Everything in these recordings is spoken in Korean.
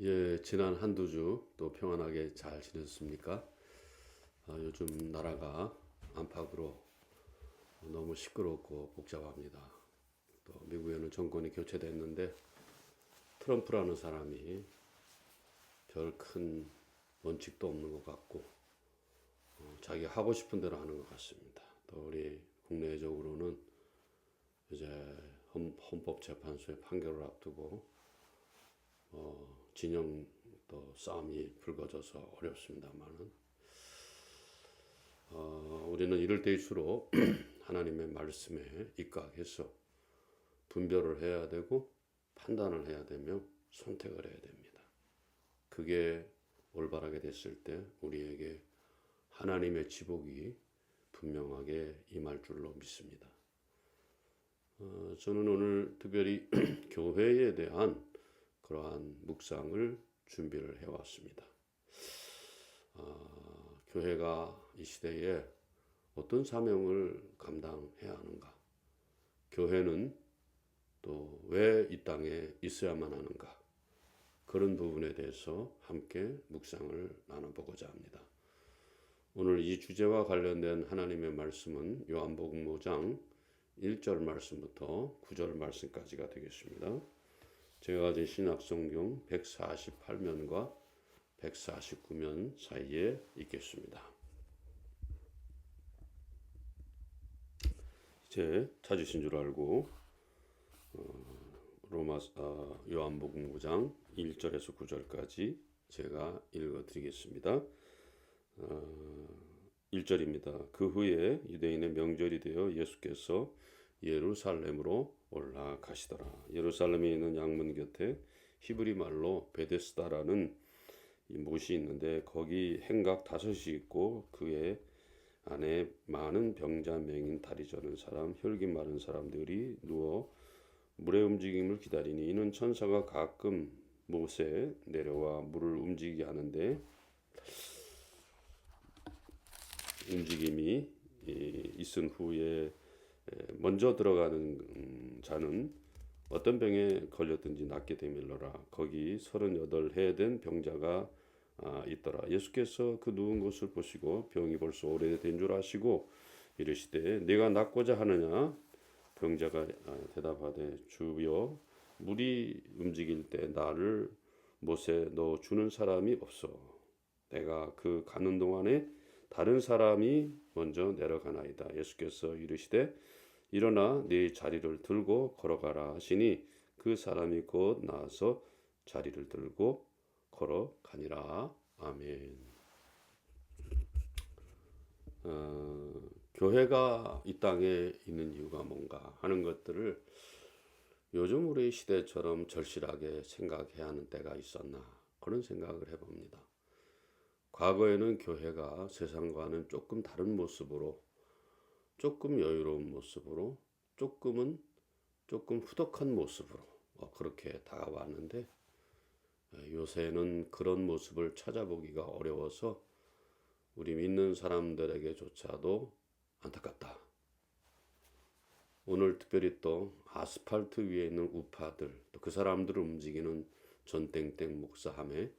예, 지난 한두 주 또 평안하게 잘 지냈습니까? 요즘 나라가 안팎으로 너무 시끄럽고 복잡합니다. 또 미국에는 정권이 교체됐는데 트럼프라는 사람이 별 큰 원칙도 없는 것 같고 자기 하고 싶은 대로 하는 것 같습니다. 또 우리 국내적으로는 이제 헌법재판소의 판결을 앞두고 진영 또 싸움이 불거져서 어렵습니다만은 우리는 이럴 때일수록 하나님의 말씀에 입각해서 분별을 해야 되고 판단을 해야 되며 선택을 해야 됩니다. 그게 올바르게 됐을 때 우리에게 하나님의 지복이 분명하게 임할 줄로 믿습니다. 저는 오늘 특별히 교회에 대한 그러한 묵상을 준비를 해왔습니다. 교회가 이 시대에 어떤 사명을 감당해야 하는가? 교회는 또 왜 이 땅에 있어야만 하는가? 그런 부분에 대해서 함께 묵상을 나눠보고자 합니다. 오늘 이 주제와 관련된 하나님의 말씀은 요한복음 5장 1절 말씀부터 9절 말씀까지가 되겠습니다. 제가 가진 신약성경 148면과 149면 사이에 있겠습니다. 이제 찾으신 줄 알고 요한복음 5장 1절에서 9절까지 제가 읽어드리겠습니다. 1절입니다. 그 후에 유대인의 명절이 되어 예수께서 예루살렘으로 올라가시더라. 예루살렘에 있는 양문 곁에 히브리 말로 베데스다라는 못이 있는데 거기 행각 5이 있고 그의 안에 많은 병자, 맹인, 다리 저는 사람, 혈기 마른 사람들이 누워 물의 움직임을 기다리니 이는 천사가 가끔 못에 내려와 물을 움직이게 하는데 움직임이 있은 후에 먼저 들어가는 자는 어떤 병에 걸렸든지 낫게 되밀러라. 거기 38해 된 병자가 있더라. 예수께서 그 누운 것을 보시고 병이 벌써 오래된 줄 아시고 이르시되 내가 낫고자 하느냐? 병자가 대답하되 주여 물이 움직일 때 나를 못에 넣어 주는 사람이 없어. 내가 그 가는 동안에 다른 사람이 먼저 내려가나이다. 예수께서 이르시되 일어나 네 자리를 들고 걸어가라 하시니 그 사람이 곧 나와서 자리를 들고 걸어가니라. 아멘. 교회가 이 땅에 있는 이유가 뭔가 하는 것들을 요즘 우리 시대처럼 절실하게 생각해야 하는 때가 있었나 그런 생각을 해봅니다. 과거에는 교회가 세상과는 조금 다른 모습으로 조금 여유로운 모습으로 조금 후덕한 모습으로 그렇게 다가왔는데 요새는 그런 모습을 찾아보기가 어려워서 우리 믿는 사람들에게조차도 안타깝다. 오늘 특별히 또 아스팔트 위에 있는 우파들 또 그 사람들을 움직이는 전땡땡 목사함에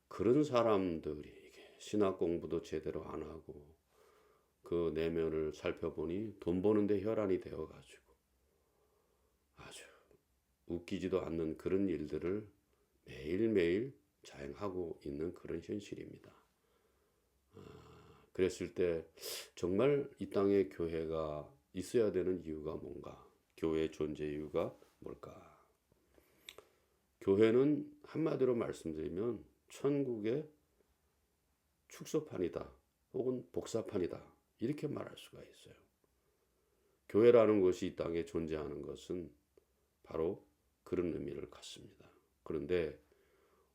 그런 사람들이 신학 공부도 제대로 안 하고 그 내면을 살펴보니 돈 버는데 혈안이 되어가지고 아주 웃기지도 않는 그런 일들을 매일매일 자행하고 있는 그런 현실입니다. 그랬을 때 정말 이 땅에 교회가 있어야 되는 이유가 뭔가? 교회의 존재 이유가 뭘까? 교회는 한마디로 말씀드리면 천국의 축소판이다 혹은 복사판이다 이렇게 말할 수가 있어요. 교회라는 것이 이 땅에 존재하는 것은 바로 그런 의미를 갖습니다. 그런데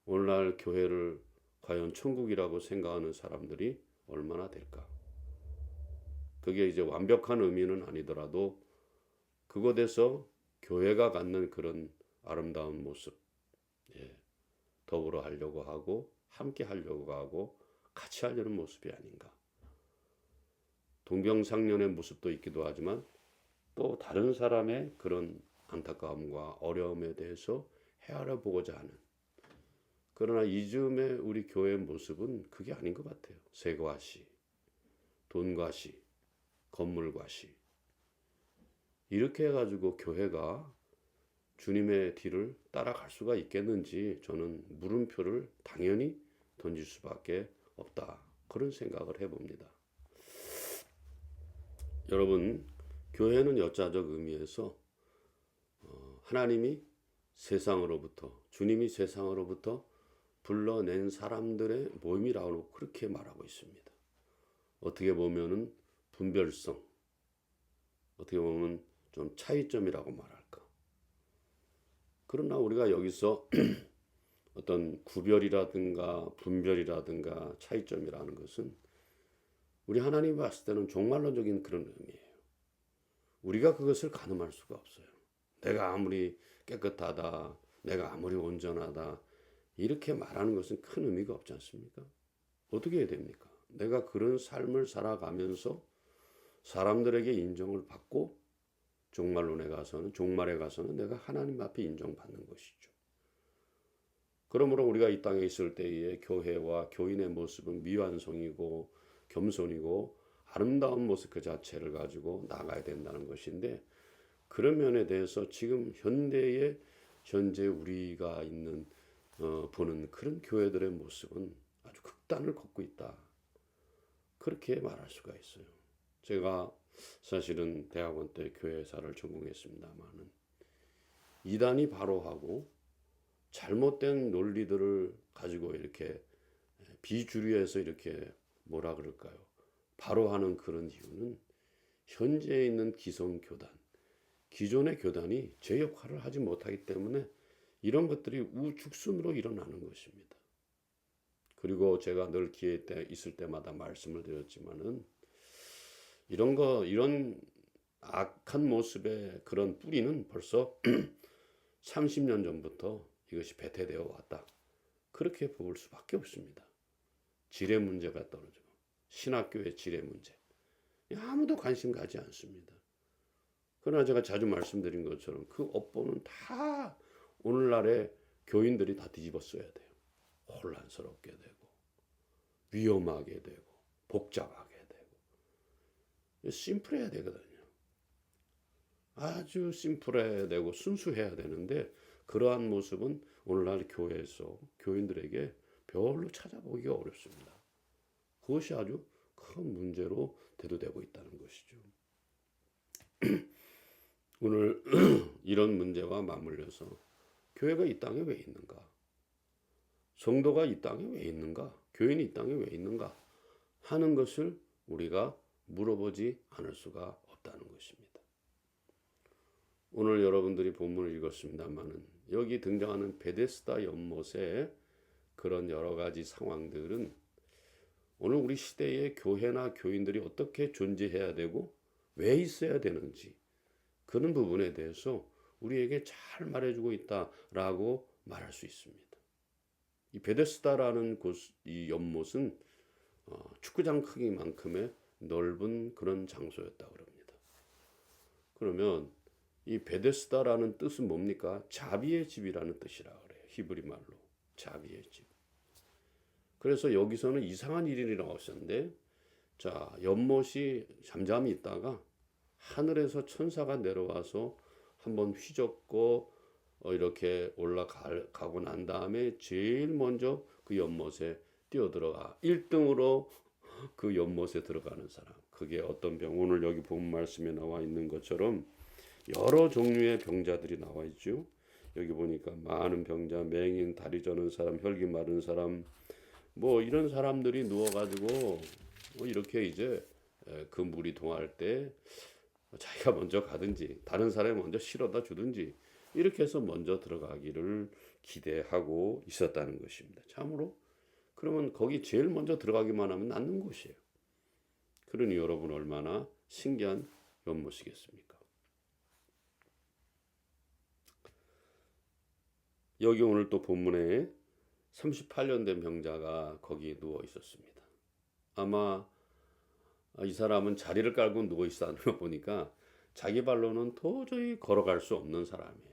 오늘날 교회를 과연 천국이라고 생각하는 사람들이 얼마나 될까? 그게 이제 완벽한 의미는 아니더라도 그곳에서 교회가 갖는 그런 아름다운 모습, 더불어 하려고 하고 함께 하려고 하고 같이 하려는 모습이 아닌가. 동병상련의 모습도 있기도 하지만 또 다른 사람의 그런 안타까움과 어려움에 대해서 헤아려 보고자 하는 그러나 이즘의 우리 교회의 모습은 그게 아닌 것 같아요. 세과시, 돈과시, 건물과시 이렇게 해가지고 교회가 주님의 뒤를 따라갈 수가 있겠는지 저는 물음표를 당연히 던질 수밖에 없다. 그런 생각을 해봅니다. 여러분, 교회는 역사적 의미에서 하나님이 세상으로부터, 주님이 세상으로부터 불러낸 사람들의 모임이라고 그렇게 말하고 있습니다. 어떻게 보면은 분별성, 어떻게 보면 좀 차이점이라고 말할까. 그러나 우리가 여기서 어떤 구별이라든가 분별이라든가 차이점이라는 것은 우리 하나님이 봤을 때는 종말론적인 그런 의미예요. 우리가 그것을 가늠할 수가 없어요. 내가 아무리 깨끗하다, 내가 아무리 온전하다 이렇게 말하는 것은 큰 의미가 없지 않습니까? 어떻게 해야 됩니까? 내가 그런 삶을 살아가면서 사람들에게 인정을 받고 종말론에 가서는, 종말에 가서는 내가 하나님 앞에 인정받는 것이죠. 그러므로 우리가 이 땅에 있을 때에 교회와 교인의 모습은 미완성이고 겸손이고 아름다운 모습 그 자체를 가지고 나가야 된다는 것인데, 그런 면에 대해서 지금 현재 우리가 있는 보는 그런 교회들의 모습은 아주 극단을 걷고 있다. 그렇게 말할 수가 있어요. 제가 사실은 대학원 때 교회사를 전공했습니다만은 이단이 바로하고 잘못된 논리들을 가지고 이렇게 비주류에서 이렇게 뭐라 그럴까요? 바로하는 그런 이유는 현재 있는 기성교단, 기존의 교단이 제 역할을 하지 못하기 때문에 이런 것들이 우죽순으로 일어나는 것입니다. 그리고 제가 늘 기회 때 있을 때마다 말씀을 드렸지만은 이런 악한 모습의 그런 뿌리는 벌써 30년 전부터 이것이 배태되어 왔다. 그렇게 볼 수밖에 없습니다. 질의 문제가 떨어지고 신학교의 질의 문제. 아무도 관심 가지 않습니다. 그러나 제가 자주 말씀드린 것처럼 그 업보는 다 오늘날의 교인들이 다 뒤집어 써야 돼요. 혼란스럽게 되고 위험하게 되고 복잡하게 되고 심플해야 되거든요. 아주 심플해야 되고 순수해야 되는데 그러한 모습은 오늘날 교회에서 교인들에게 별로 찾아보기가 어렵습니다. 그것이 아주 큰 문제로 대두되고 있다는 것이죠. 오늘 이런 문제와 맞물려서 교회가 이 땅에 왜 있는가? 성도가 이 땅에 왜 있는가? 교인이 이 땅에 왜 있는가? 하는 것을 우리가 물어보지 않을 수가 없다는 것입니다. 오늘 여러분들이 본문을 읽었습니다만은 여기 등장하는 베데스다 연못의 그런 여러 가지 상황들은 오늘 우리 시대의 교회나 교인들이 어떻게 존재해야 되고 왜 있어야 되는지 그런 부분에 대해서 우리에게 잘 말해주고 있다라고 말할 수 있습니다. 이 베데스다라는 이 연못은 축구장 크기만큼의 넓은 그런 장소였다고 합니다. 그러면 이 베데스다라는 뜻은 뭡니까? 자비의 집이라는 뜻이라고 그래요. 히브리 말로 자비의 집. 그래서 여기서는 이상한 일이 나왔었는데, 자, 연못이 잠잠히 있다가 하늘에서 천사가 내려와서 한번 휘젓고 이렇게 올라가고 난 다음에 제일 먼저 그 연못에 뛰어들어가 1등으로 그 연못에 들어가는 사람. 그게 어떤 병? 오늘 여기 본 말씀에 나와 있는 것처럼 여러 종류의 병자들이 나와 있죠. 여기 보니까 많은 병자, 맹인, 다리 저는 사람, 혈기 마른 사람, 뭐 이런 사람들이 누워가지고 이렇게 이제 그 물이 동할 때 자기가 먼저 가든지 다른 사람이 먼저 실어다 주든지 이렇게 해서 먼저 들어가기를 기대하고 있었다는 것입니다. 참으로 그러면 거기 제일 먼저 들어가기만 하면 낫는 곳이에요. 그러니 여러분 얼마나 신기한 연못이겠습니까? 여기 오늘 또 본문에 38년 된 병자가 거기에 누워 있었습니다. 아마 이 사람은 자리를 깔고 누워 있어 보니까 자기 발로는 도저히 걸어갈 수 없는 사람이에요.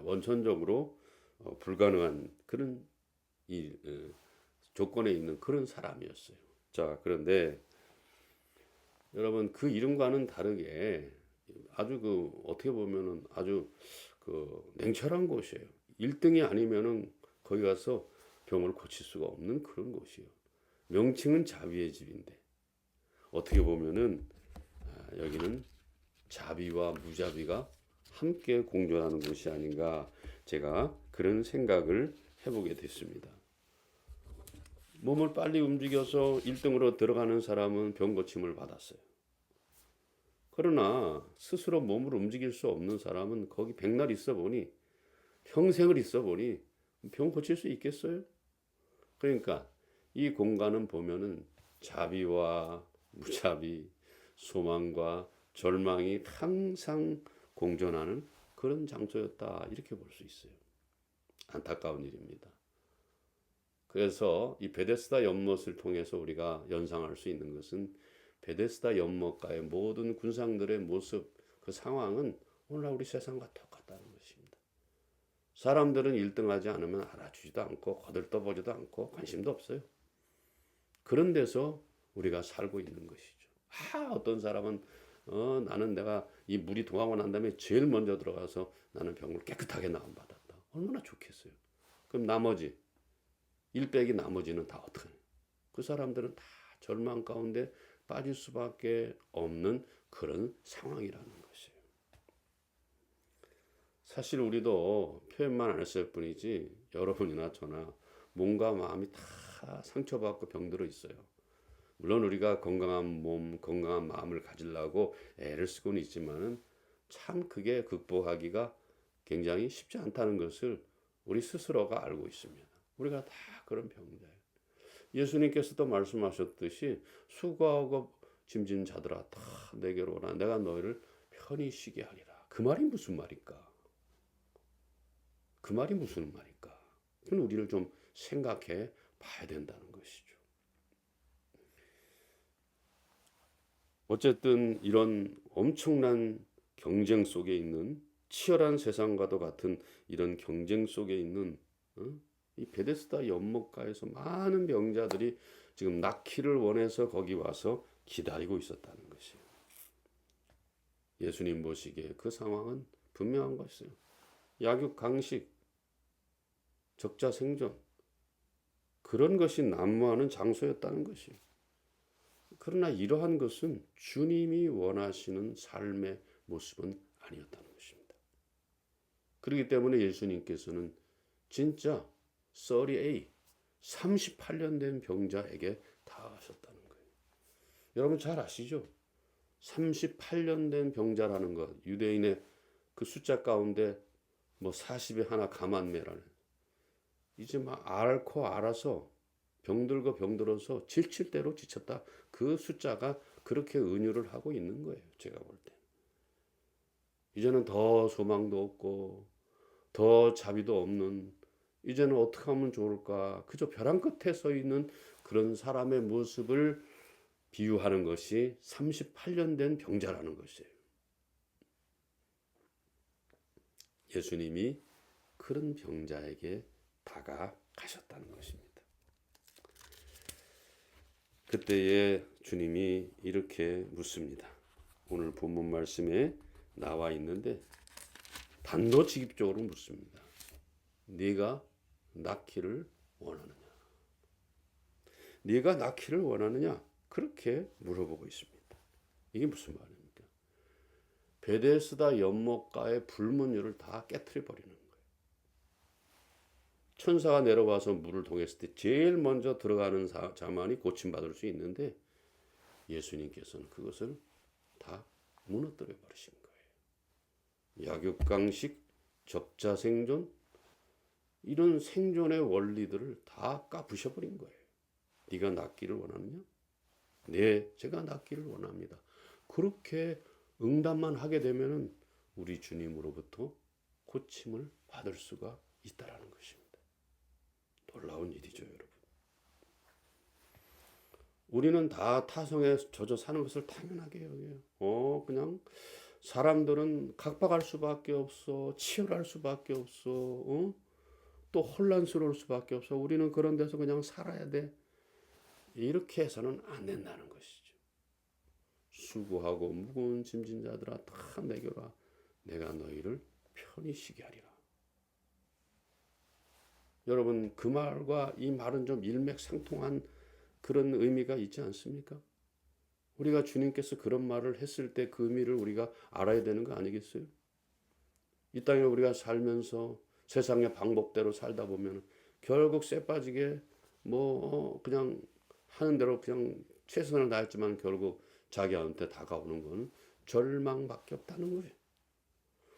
원천적으로 불가능한 그런 이 조건에 있는 그런 사람이었어요. 자, 그런데 여러분 그 이름과는 다르게 아주 어떻게 보면은 아주 냉철한 곳이에요. 1등이 아니면은 거기 가서 병을 고칠 수가 없는 그런 곳이에요. 명칭은 자비의 집인데 어떻게 보면은 여기는 자비와 무자비가 함께 공존하는 곳이 아닌가, 제가 그런 생각을 해보게 됐습니다. 몸을 빨리 움직여서 1등으로 들어가는 사람은 병 고침을 받았어요. 그러나 스스로 몸을 움직일 수 없는 사람은 거기 백날 있어 보니, 평생을 있어 보니 병 고칠 수 있겠어요? 그러니까 이 공간은 보면은 자비와 무자비, 소망과 절망이 항상 공존하는 그런 장소였다, 이렇게 볼 수 있어요. 안타까운 일입니다. 그래서 이 베데스다 연못을 통해서 우리가 연상할 수 있는 것은, 베데스다 연못가의 모든 군상들의 모습, 그 상황은 오늘날 우리 세상과 똑같다는 것입니다. 사람들은 1등하지 않으면 알아주지도 않고 거들떠보지도 않고 관심도 없어요. 그런 데서 우리가 살고 있는 것이죠. 어떤 사람은 나는 내가 이 물이 동하고 난 다음에 제일 먼저 들어가서 나는 병을 깨끗하게 나음받았다. 얼마나 좋겠어요. 그럼 나머지 100이 나머지는 다 어떻게 해요? 그 사람들은 다 절망 가운데 빠질 수밖에 없는 그런 상황이라는 것이에요. 사실 우리도 표현만 안 했을 뿐이지 여러분이나 저나 몸과 마음이 다 상처받고 병들어 있어요. 물론 우리가 건강한 몸, 건강한 마음을 가지려고 애를 쓰고는 있지만은 참 그게 극복하기가 굉장히 쉽지 않다는 것을 우리 스스로가 알고 있습니다. 우리가 다 그런 병자예요. 예수님께서도 말씀하셨듯이 수고하고 짐진 자들아 다 내게로 오라, 내가 너희를 편히 쉬게 하리라. 그 말이 무슨 말일까? 그 말이 무슨 말일까? 그건 우리를 좀 생각해 봐야 된다는 것이죠. 어쨌든 이런 엄청난 경쟁 속에 있는, 치열한 세상과도 같은 이런 경쟁 속에 있는 이 베데스다 연못가에서 많은 병자들이 지금 낫기를 원해서 거기 와서 기다리고 있었다는 것이에요. 예수님 보시기에 그 상황은 분명한 것이에요. 약육강식, 적자생존, 그런 것이 난무하는 장소였다는 것이에요. 그러나 이러한 것은 주님이 원하시는 삶의 모습은 아니었다는 것입니다. 그렇기 때문에 예수님께서는 진짜 38년 된 병자에게 다가가셨다는 거예요. 여러분 잘 아시죠? 38년 된 병자라는 것, 유대인의 그 숫자 가운데 40에 하나 감한매라는, 이제 막 앓고 알아서 병들고 병들어서 지칠 대로 지쳤다, 그 숫자가 그렇게 은유를 하고 있는 거예요. 제가 볼 때 이제는 더 소망도 없고 더 자비도 없는, 이제는 어떻게 하면 좋을까, 그저 벼랑 끝에 서 있는 그런 사람의 모습을 비유하는 것이 38년 된 병자라는 것이에요. 예수님이 그런 병자에게 다가가셨다는 것입니다. 그때에 주님이 이렇게 묻습니다. 오늘 본문 말씀에 나와 있는데 단도직입적으로 묻습니다. 네가 낫기를 원하느냐? 네가 낫기를 원하느냐? 그렇게 물어보고 있습니다. 이게 무슨 말입니까? 베데스다 연못가의 불문율을 다 깨트려 버리는 거예요. 천사가 내려와서 물을 통했을 때 제일 먼저 들어가는 자만이 고침받을 수 있는데, 예수님께서는 그것을 다 무너뜨려 버리신 거예요. 약육강식, 적자생존, 이런 생존의 원리들을 다 까부셔버린 거예요. 네가 낫기를 원하느냐? 네, 제가 낫기를 원합니다. 그렇게 응답만 하게 되면은 우리 주님으로부터 고침을 받을 수가 있다라는 것입니다. 놀라운 일이죠, 여러분. 우리는 다 타성에 젖어 사는 것을 당연하게 여겨요. 그냥 사람들은 각박할 수밖에 없어, 치열할 수밖에 없어. 또 혼란스러울 수밖에 없어. 우리는 그런 데서 그냥 살아야 돼. 이렇게 해서는 안 된다는 것이죠. 수고하고 무거운 짐진 자들아 다 내게라. 내가 너희를 편히 쉬게 하리라. 여러분, 그 말과 이 말은 좀 일맥상통한 그런 의미가 있지 않습니까? 우리가 주님께서 그런 말을 했을 때 그 의미를 우리가 알아야 되는 거 아니겠어요? 이 땅에 우리가 살면서 세상의 방법대로 살다 보면 결국 쇠 빠지게 그냥 하는 대로 그냥 최선을 다했지만 결국 자기한테 다가오는 건 절망밖에 없다는 거예요.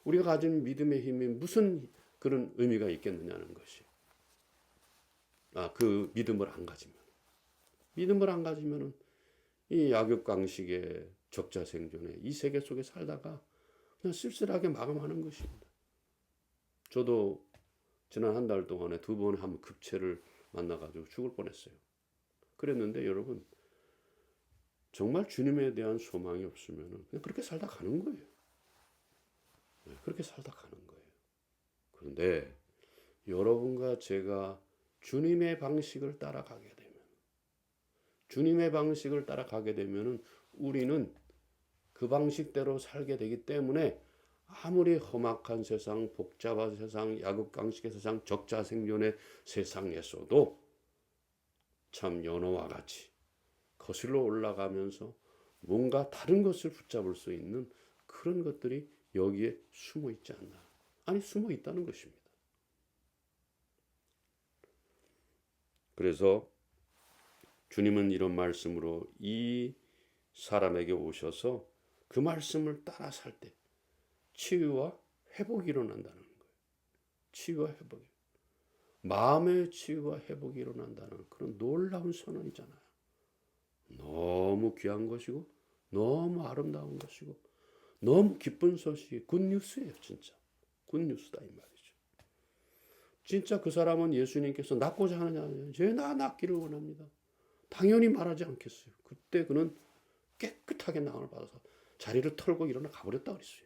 우리가 가진 믿음의 힘이 무슨 그런 의미가 있겠느냐는 것이. 그 믿음을 안 가지면 이 약육강식의 적자생존에 이 세계 속에 살다가 그냥 쓸쓸하게 마감하는 것입니다. 저도 지난 한 달 동안에 2번에 한 급체를 만나가지고 죽을 뻔했어요. 그랬는데 여러분, 정말 주님에 대한 소망이 없으면 그냥 그렇게 살다 가는 거예요. 그렇게 살다 가는 거예요. 그런데 여러분과 제가 주님의 방식을 따라가게 되면 우리는 그 방식대로 살게 되기 때문에 아무리 험악한 세상, 복잡한 세상, 약육강식의 세상, 적자생존의 세상에서도 참 연어와 같이 거슬러 올라가면서 뭔가 다른 것을 붙잡을 수 있는 그런 것들이 여기에 숨어 있지 않나. 숨어 있다는 것입니다. 그래서 주님은 이런 말씀으로 이 사람에게 오셔서 그 말씀을 따라 살 때 치유와 회복이 일어난다는 거예요. 치유와 회복이. 마음의 치유와 회복이 일어난다는 그런 놀라운 선언이잖아요. 너무 귀한 것이고 너무 아름다운 것이고 너무 기쁜 소식이 굿뉴스예요. 진짜 굿뉴스다 이 말이죠. 진짜 그 사람은 예수님께서 낫고자 하느냐, 나 낫기를 원합니다. 당연히 말하지 않겠어요. 그때 그는 깨끗하게 나음을 받아서 자리를 털고 일어나 가버렸다 그랬어요.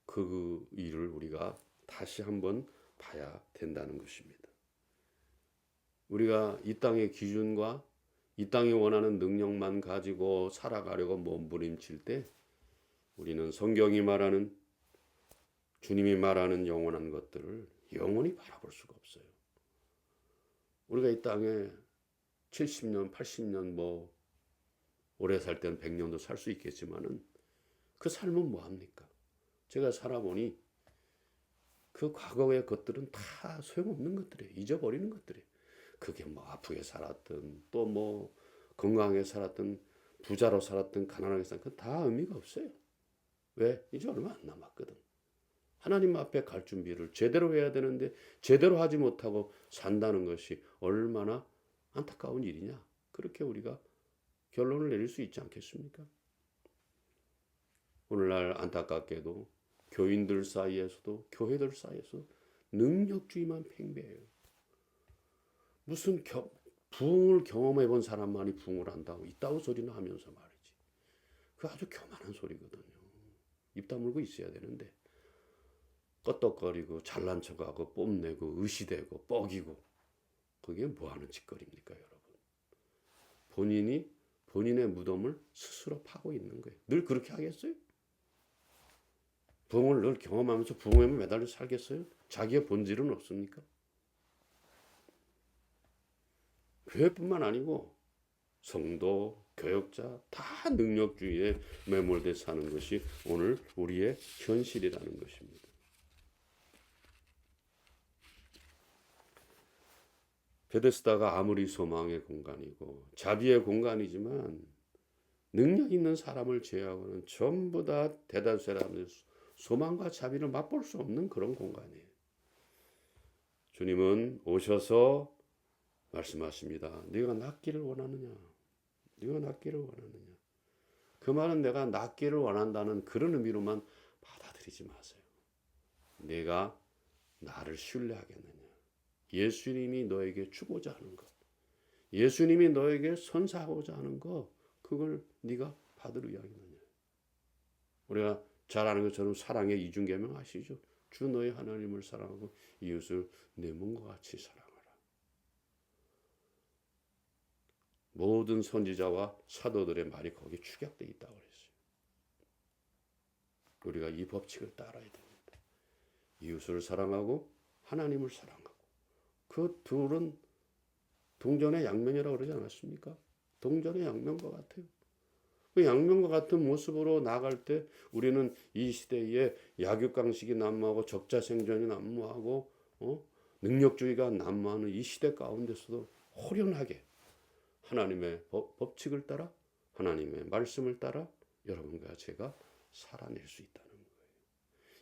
그 일을 우리가 다시 한번 봐야 된다는 것입니다. 우리가 이 땅의 기준과 이 땅이 원하는 능력만 가지고 살아가려고 몸부림칠 때 우리는 성경이 말하는, 주님이 말하는 영원한 것들을 영원히 바라볼 수가 없어요. 우리가 이 땅에 70년, 80년 오래 살 때는 100년도 살 수 있겠지만은 그 삶은 뭐합니까? 제가 살아보니 그 과거의 것들은 다 소용없는 것들이에요. 잊어버리는 것들이에요. 그게 아프게 살았든 또 건강하게 살았든 부자로 살았든 가난하게 살았든 다 의미가 없어요. 왜? 이제 얼마 안 남았거든. 하나님 앞에 갈 준비를 제대로 해야 되는데 제대로 하지 못하고 산다는 것이 얼마나 안타까운 일이냐. 그렇게 우리가 결론을 내릴 수 있지 않겠습니까? 오늘날 안타깝게도 교인들 사이에서도 교회들 사이에서 능력주의만 팽배해요. 무슨 부흥을 경험해 본 사람만이 부흥을 한다고 이따구 소리는 하면서 말이지. 그 아주 교만한 소리거든요. 입 다물고 있어야 되는데 껐덕거리고 잘난 척하고 뽐내고 의시되고 뻐기고 그게 뭐하는 짓거리입니까 여러분. 본인의 무덤을 스스로 파고 있는 거예요. 늘 그렇게 하겠어요? 부흥을 늘 경험하면서 부흥에 매달려 살겠어요? 자기의 본질은 없습니까? 교회뿐만 아니고 성도, 교역자 다 능력주의에 매몰돼 사는 것이 오늘 우리의 현실이라는 것입니다. 베데스다가 아무리 소망의 공간이고 자비의 공간이지만 능력 있는 사람을 제외하고는 전부 다 대다수 사람들 소망과 자비를 맛볼 수 없는 그런 공간이에요. 주님은 오셔서 말씀하십니다. 네가 낫기를 원하느냐? 네가 낫기를 원하느냐? 그 말은 내가 낫기를 원한다는 그런 의미로만 받아들이지 마세요. 내가 나를 신뢰하겠느냐? 예수님이 너에게 주고자 하는 것, 예수님이 너에게 선사하고자 하는 것, 그걸 네가 받을 의향이느냐? 우리가 잘 아는 것처럼 사랑의 이중계명 아시죠? 주 너의 하나님을 사랑하고 이웃을 내 몸과 같이 사랑하라. 모든 선지자와 사도들의 말이 거기에 축약되어 있다고 그랬어요. 우리가 이 법칙을 따라야 됩니다. 이웃을 사랑하고 하나님을 사랑하고 그 둘은 동전의 양면이라고 그러지 않았습니까? 동전의 양면과 같아요. 그 양면과 같은 모습으로 나아갈 때 우리는 이 시대에 약육강식이 난무하고 적자생존이 난무하고 능력주의가 난무하는 이 시대 가운데서도 호련하게 하나님의 법칙을 따라 하나님의 말씀을 따라 여러분과 제가 살아낼 수 있다는 거예요.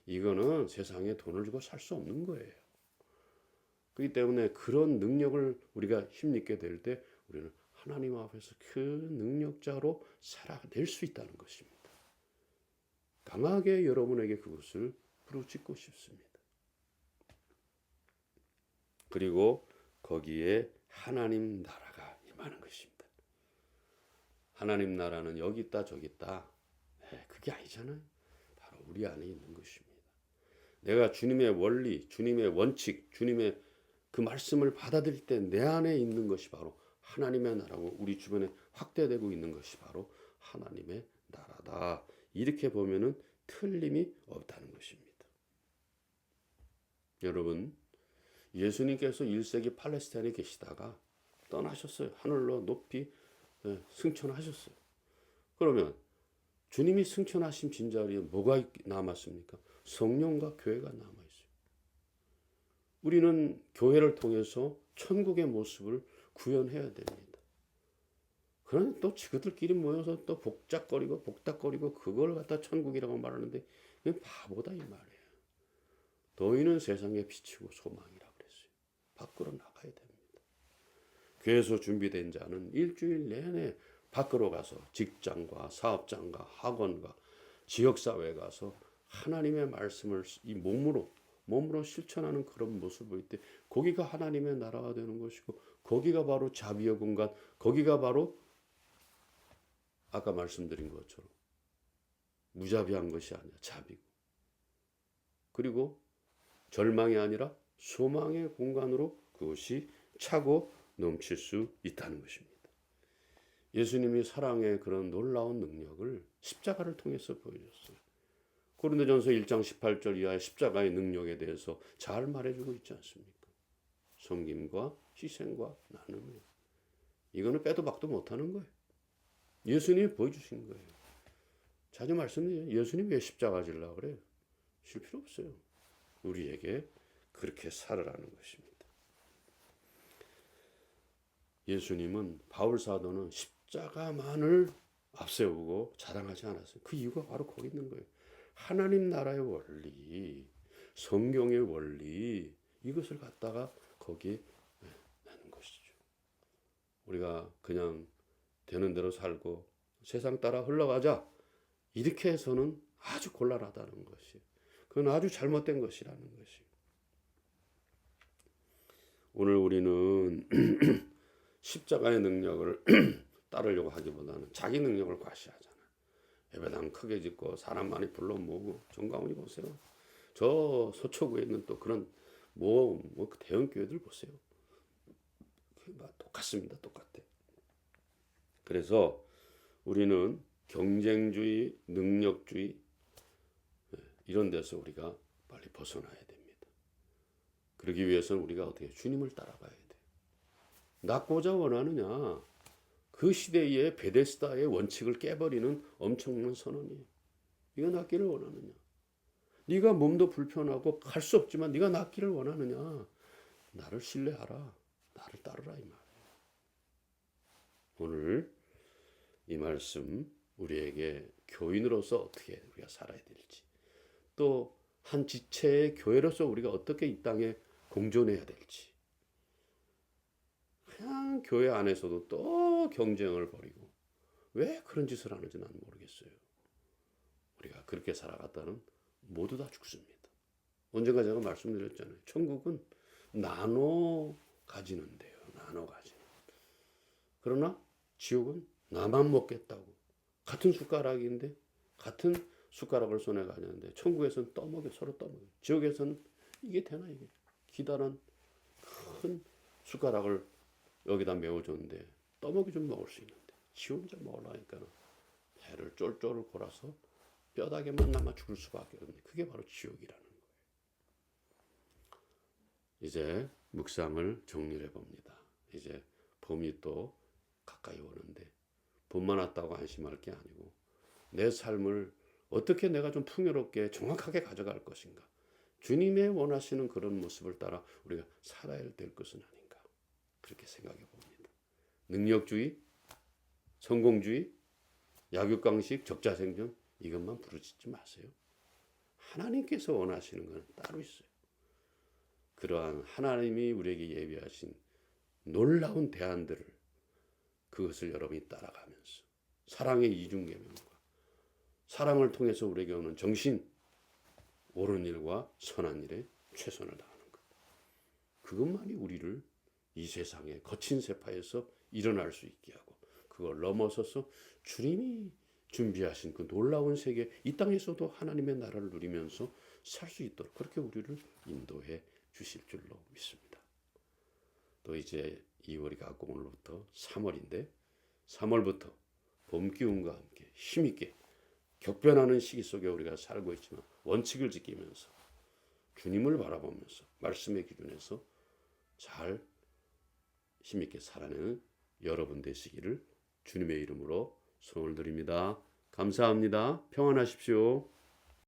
이거는 세상에 돈을 주고 살 수 없는 거예요. 그렇기 때문에 그런 능력을 우리가 힘입게 될 때 우리는 하나님 앞에서 그 능력자로 살아낼 수 있다는 것입니다. 강하게 여러분에게 그것을 부르짖고 싶습니다. 그리고 거기에 하나님 나라가 임하는 것입니다. 하나님 나라는 여기 있다 저기 있다 그게 아니잖아요. 바로 우리 안에 있는 것입니다. 내가 주님의 원리, 주님의 원칙, 주님의 그 말씀을 받아들일 때 내 안에 있는 것이 바로 하나님의 나라고 우리 주변에 확대되고 있는 것이 바로 하나님의 나라다. 이렇게 보면은 틀림이 없다는 것입니다. 여러분, 예수님께서 1세기 팔레스타인에 계시다가 떠나셨어요. 하늘로 높이 승천하셨어요. 그러면 주님이 승천하신 빈자리에 뭐가 남았습니까? 성령과 교회가 남아있어요. 우리는 교회를 통해서 천국의 모습을 구현해야 됩니다. 그러나 또 지그들끼리 모여서 또 복닥거리고 그걸 갖다 천국이라고 말하는데 그게 바보다 이 말이에요. 너희는 세상의 빛이고 소망이라고 그랬어요. 밖으로 나가야 됩니다. 교회에서 준비된 자는 일주일 내내 밖으로 가서 직장과 사업장과 학원과 지역사회에 가서 하나님의 말씀을 이 몸으로 실천하는 그런 모습을 볼 때 거기가 하나님의 나라가 되는 것이고 거기가 바로 자비의 공간, 거기가 바로 아까 말씀드린 것처럼 무자비한 것이 아니라 자비고 그리고 절망이 아니라 소망의 공간으로 그것이 차고 넘칠 수 있다는 것입니다. 예수님이 사랑의 그런 놀라운 능력을 십자가를 통해서 보여줬어요. 고린도전서 1장 18절 이하의 십자가의 능력에 대해서 잘 말해주고 있지 않습니까? 섬김과 희생과 나눔이에요. 이거는 빼도 박도 못하는 거예요. 예수님이 보여주신 거예요. 자주 말씀드려요. 예수님 왜 십자가 지려고 그래요? 실 필요 없어요. 우리에게 그렇게 살으라는 것입니다. 예수님은 바울 사도는 십자가만을 앞세우고 자랑하지 않았어요. 그 이유가 바로 거기 있는 거예요. 하나님 나라의 원리, 성경의 원리 이것을 갖다가 거기에 내는 것이죠. 우리가 그냥 되는 대로 살고 세상 따라 흘러가자 이렇게 해서는 아주 곤란하다는 것이 그건 아주 잘못된 것이라는 것이 오늘 우리는 십자가의 능력을 따르려고 하기보다는 자기 능력을 과시하잖아. 예배당 크게 짓고 사람 많이 불러 모으고 정가훈이 보세요. 저 서초구에 있는 또 그런 대형 교회들 보세요. 똑같습니다. 똑같아. 그래서 우리는 경쟁주의, 능력주의 이런 데서 우리가 빨리 벗어나야 됩니다. 그러기 위해서는 우리가 어떻게 주님을 따라가야 돼. 낳고자 원하느냐? 그 시대의 베데스다의 원칙을 깨버리는 엄청난 선언이에요. 네가 낳기를 원하느냐? 네가 몸도 불편하고 갈 수 없지만 네가 낳기를 원하느냐? 나를 신뢰하라. 나를 따르라 이 말이에요. 오늘 이 말씀 우리에게 교인으로서 어떻게 우리가 살아야 될지 또 한 지체의 교회로서 우리가 어떻게 이 땅에 공존해야 될지 그냥 교회 안에서도 또 경쟁을 벌이고 왜 그런 짓을 하는지 난 모르겠어요. 우리가 그렇게 살아갔다는 모두 다 죽습니다. 언젠가 제가 말씀드렸잖아요. 천국은 나눠 가지는데요. 나눠 가지는. 그러나 지옥은 나만 먹겠다고 같은 숟가락인데 같은 숟가락을 손에 가졌는데 천국에서는 떠먹여 서로 떠먹여. 지옥에서는 이게 되나 이게 기다란 큰 숟가락을 여기다 메워줬는데 떠먹이 좀 먹을 수 있는데 지 혼자 먹으려니까 배를 쫄쫄 골아서 뼈다귀만 남아 죽을 수밖에 없네. 그게 바로 지옥이라는 거예요. 이제 묵상을 정리해 봅니다. 이제 봄이 또 가까이 오는데 봄만 왔다고 안심할 게 아니고 내 삶을 어떻게 내가 좀 풍요롭게 정확하게 가져갈 것인가. 주님의 원하시는 그런 모습을 따라 우리가 살아야 될 것은 아닌가. 그렇게 생각해 봅니다. 능력주의, 성공주의, 약육강식, 적자생존 이것만 부르짖지 마세요. 하나님께서 원하시는 건 따로 있어요. 그러한 하나님이 우리에게 예비하신 놀라운 대안들을 그것을 여러분이 따라가면서 사랑의 이중계명과 사랑을 통해서 우리에게 오는 정신 옳은 일과 선한 일에 최선을 다하는 것. 그것만이 우리를 이 세상의 거친 세파에서 일어날 수 있게 하고 그걸 넘어서서 주님이 준비하신 그 놀라운 세계 이 땅에서도 하나님의 나라를 누리면서 살 수 있도록 그렇게 우리를 인도해 주실 줄로 믿습니다. 또 이제 2월이 가고 오늘부터 3월인데 3월부터 봄 기운과 함께 힘있게 격변하는 시기 속에 우리가 살고 있지만 원칙을 지키면서 주님을 바라보면서 말씀의 기준에서 잘 힘있게 살아내는 여러분 되시기를 주님의 이름으로 소원을 드립니다. 감사합니다. 평안하십시오.